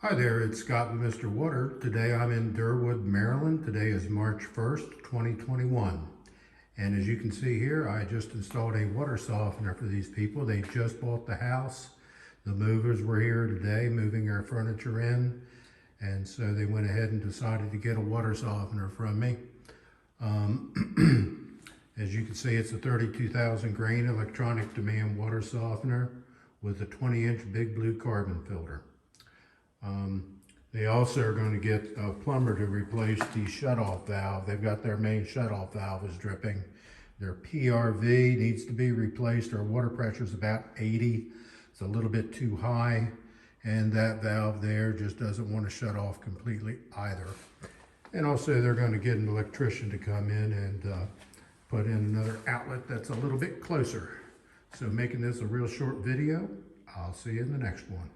Hi there, it's Scott with Mr. Water. Today I'm in Derwood, Maryland. Today is March 1st, 2021. And as you can see here, I just installed a water softener for these people. They just bought the house. The movers were here today moving our furniture in. And so they went ahead and decided to get a water softener from me. As you can see, it's a 32,000 grain electronic demand water softener with a 20-inch big blue carbon filter. They also are going to get a plumber to replace the shutoff valve. They've got their main shutoff valve is dripping. Their PRV needs to be replaced. Our water pressure is about 80. It's a little bit too high, and that valve there just doesn't want to shut off completely either. And also they're going to get an electrician to come in and put in another outlet that's a little bit closer. So making this a real short video. I'll see you in the next one.